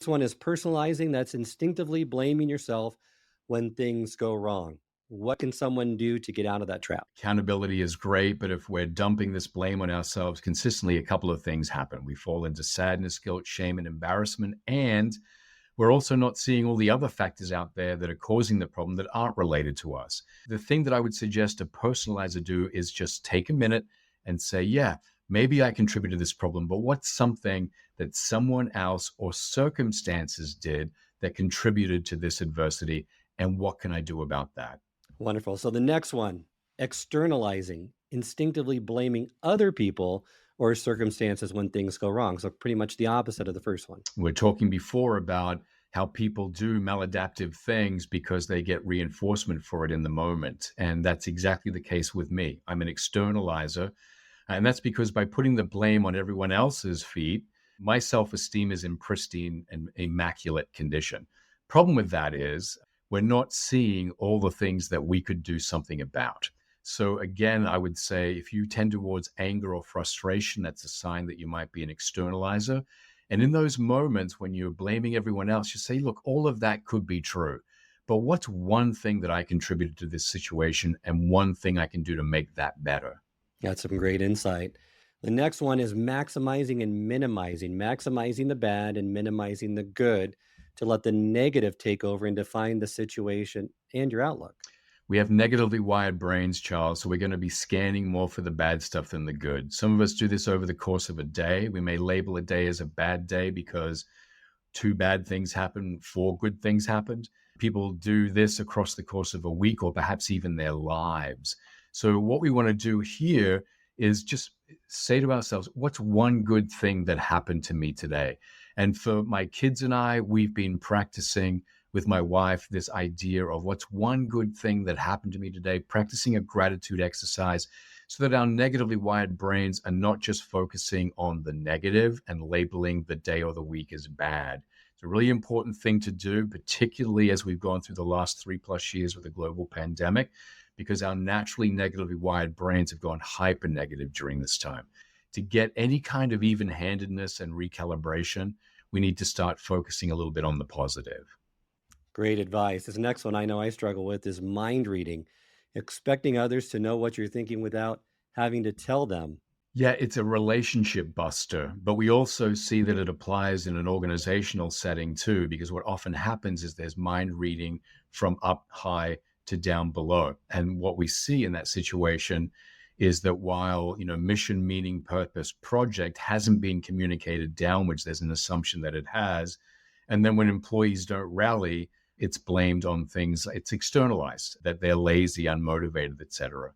This one is personalizing. That's instinctively blaming yourself when things go wrong. What can someone do to get out of that trap? Accountability is great, but if we're dumping this blame on ourselves consistently, a couple of things happen. We fall into sadness, guilt, shame, and embarrassment. And we're also not seeing all the other factors out there that are causing the problem that aren't related to us. The thing that I would suggest a personalizer do is just take a minute and say, yeah, maybe I contributed to this problem, but what's something that someone else or circumstances did that contributed to this adversity? And what can I do about that? Wonderful. So the next one, externalizing, instinctively blaming other people or circumstances when things go wrong. So pretty much the opposite of the first one. We're talking before about how people do maladaptive things because they get reinforcement for it in the moment. And that's exactly the case with me. I'm an externalizer. And that's because by putting the blame on everyone else's feet, my self esteem is in pristine and immaculate condition. Problem with that is we're not seeing all the things that we could do something about. So, again, I would say if you tend towards anger or frustration, that's a sign that you might be an externalizer. And in those moments when you're blaming everyone else, you say, look, all of that could be true. But what's one thing that I contributed to this situation and one thing I can do to make that better? That's some great insight. The next one is maximizing and minimizing, maximizing the bad and minimizing the good to let the negative take over and define the situation and your outlook. We have negatively wired brains, Charles, so we're going to be scanning more for the bad stuff than the good. Some of us do this over the course of a day. We may label a day as a bad day because two bad things happened, four good things happened. People do this across the course of a week or perhaps even their lives. So, what we want to do here is just say to ourselves, what's one good thing that happened to me today? And for my kids and I, we've been practicing with my wife this idea of what's one good thing that happened to me today, practicing a gratitude exercise so that our negatively wired brains are not just focusing on the negative and labeling the day or the week as bad. It's a really important thing to do, particularly as we've gone through the last 3+ years with the global pandemic, because our naturally negatively wired brains have gone hyper negative during this time. To get any kind of even handedness and recalibration, we need to start focusing a little bit on the positive. Great advice. This next one I know I struggle with is mind reading, expecting others to know what you're thinking without having to tell them. Yeah, it's a relationship buster, but we also see that it applies in an organizational setting too, because what often happens is there's mind reading from up high to down below. And what we see in that situation is that while, mission, meaning, purpose, project hasn't been communicated downwards, there's an assumption that it has. And then when employees don't rally, it's blamed on things, it's externalized, that they're lazy, unmotivated, etc.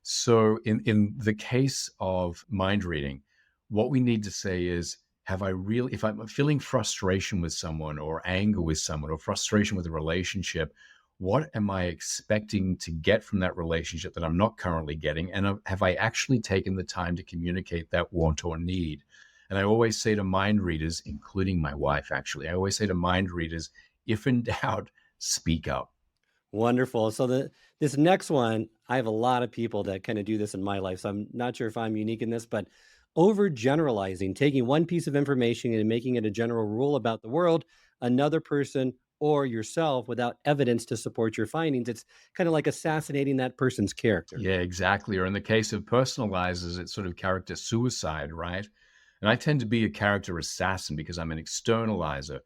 So in the case of mind reading, what we need to say is, have I really, if I'm feeling frustration with someone or anger with someone or frustration with a relationship, what am I expecting to get from that relationship that I'm not currently getting? And have I actually taken the time to communicate that want or need? And I always say to mind readers, including my wife, actually, I always say to mind readers, if in doubt, speak up. Wonderful. So this next one, I have a lot of people that kind of do this in my life. So I'm not sure if I'm unique in this, but overgeneralizing, taking one piece of information and making it a general rule about the world, another person or yourself without evidence to support your findings. It's kind of like assassinating that person's character. Yeah, exactly. Or in the case of personalizers, it's sort of character suicide, right? And I tend to be a character assassin because I'm an externalizer.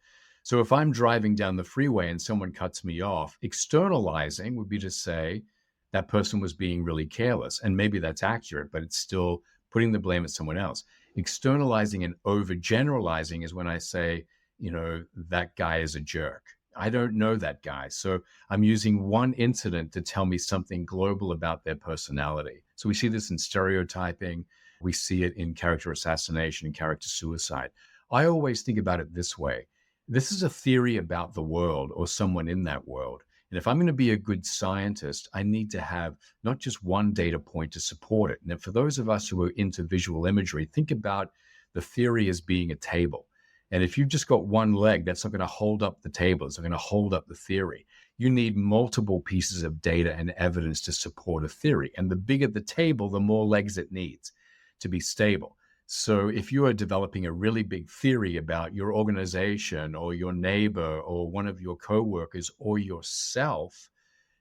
So if I'm driving down the freeway and someone cuts me off, externalizing would be to say that person was being really careless. And maybe that's accurate, but it's still putting the blame at someone else. Externalizing and overgeneralizing is when I say, that guy is a jerk. I don't know that guy. So I'm using one incident to tell me something global about their personality. So we see this in stereotyping. We see it in character assassination and character suicide. I always think about it this way. This is a theory about the world or someone in that world. And if I'm going to be a good scientist, I need to have not just one data point to support it. And for those of us who are into visual imagery, think about the theory as being a table. And if you've just got one leg, that's not going to hold up the table. It's not going to hold up the theory. You need multiple pieces of data and evidence to support a theory. And the bigger the table, the more legs it needs to be stable. So if you are developing a really big theory about your organization or your neighbor or one of your coworkers or yourself,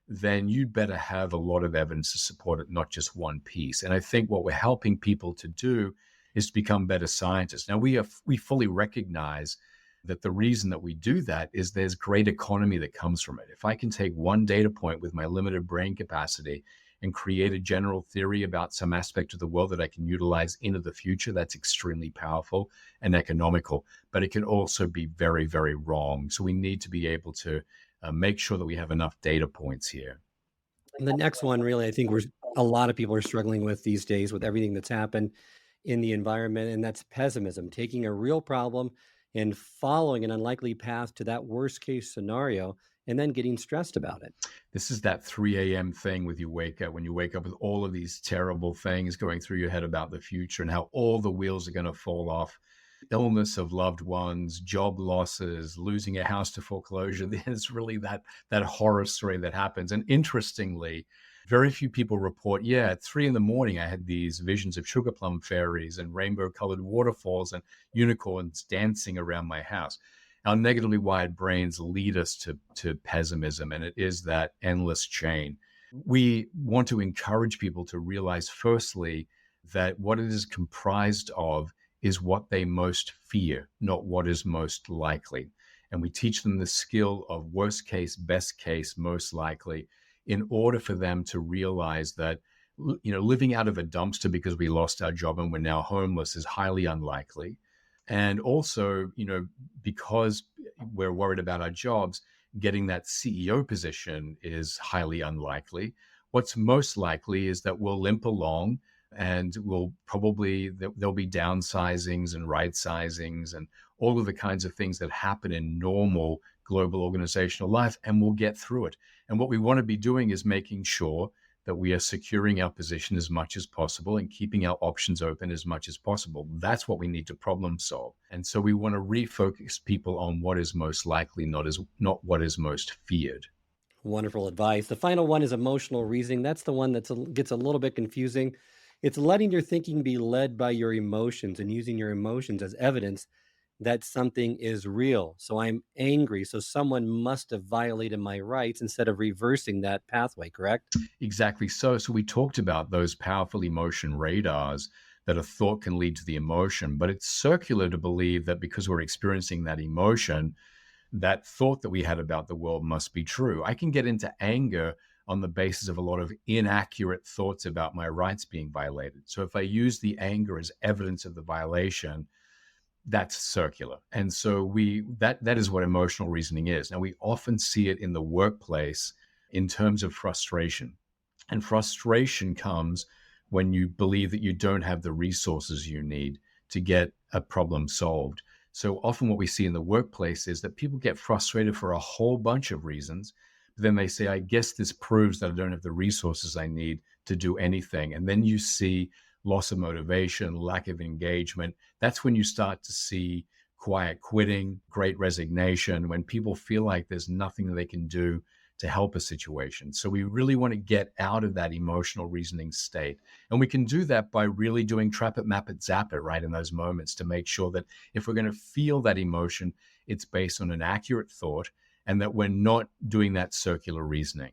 then you'd better have a lot of evidence to support it, not just one piece. And I think what we're helping people to do is to become better scientists. Now, we fully recognize that the reason that we do that is there's great economy that comes from it. If I can take one data point with my limited brain capacity and create a general theory about some aspect of the world that I can utilize into the future, that's extremely powerful and economical. But it can also be very, very wrong. So we need to be able to make sure that we have enough data points here. And the next one, really, I think a lot of people are struggling with these days with everything that's happened in the environment, and that's pessimism, taking a real problem and following an unlikely path to that worst case scenario and then getting stressed about it. This is that 3 a.m. thing with you wake up when you wake up with all of these terrible things going through your head about the future and how all the wheels are going to fall off. Illness of loved ones, job losses, losing a house to foreclosure. There's really that horror story that happens. And interestingly, very few people report, yeah, at 3 in the morning, I had these visions of sugar plum fairies and rainbow colored waterfalls and unicorns dancing around my house. Our negatively wired brains lead us to pessimism, and it is that endless chain. We want to encourage people to realize, firstly, that what it is comprised of is what they most fear, not what is most likely. And we teach them the skill of worst case, best case, most likely, in order for them to realize that living out of a dumpster because we lost our job and we're now homeless is highly unlikely. And also, because we're worried about our jobs, getting that CEO position is highly unlikely. What's most likely is that we'll limp along and there'll be downsizings and right sizings and all of the kinds of things that happen in normal global organizational life, and we'll get through it. And what we want to be doing is making sure that we are securing our position as much as possible and keeping our options open as much as possible. That's what we need to problem solve. And so we want to refocus people on what is most likely, not what is most feared. Wonderful advice. The final one is emotional reasoning. That's the one that gets a little bit confusing. It's letting your thinking be led by your emotions and using your emotions as evidence that something is real. So I'm angry. So someone must have violated my rights instead of reversing that pathway, correct? Exactly so. So we talked about those powerful emotion radars that a thought can lead to the emotion, but it's circular to believe that because we're experiencing that emotion, that thought that we had about the world must be true. I can get into anger on the basis of a lot of inaccurate thoughts about my rights being violated. So if I use the anger as evidence of the violation, that's circular. And so that is what emotional reasoning is. Now we often see it in the workplace in terms of frustration. And frustration comes when you believe that you don't have the resources you need to get a problem solved. So often what we see in the workplace is that people get frustrated for a whole bunch of reasons. But then they say, I guess this proves that I don't have the resources I need to do anything. And then you see loss of motivation, lack of engagement. That's when you start to see quiet quitting, great resignation, when people feel like there's nothing that they can do to help a situation. So we really want to get out of that emotional reasoning state. And we can do that by really doing trap it, map it, zap it right in those moments to make sure that if we're going to feel that emotion, it's based on an accurate thought and that we're not doing that circular reasoning.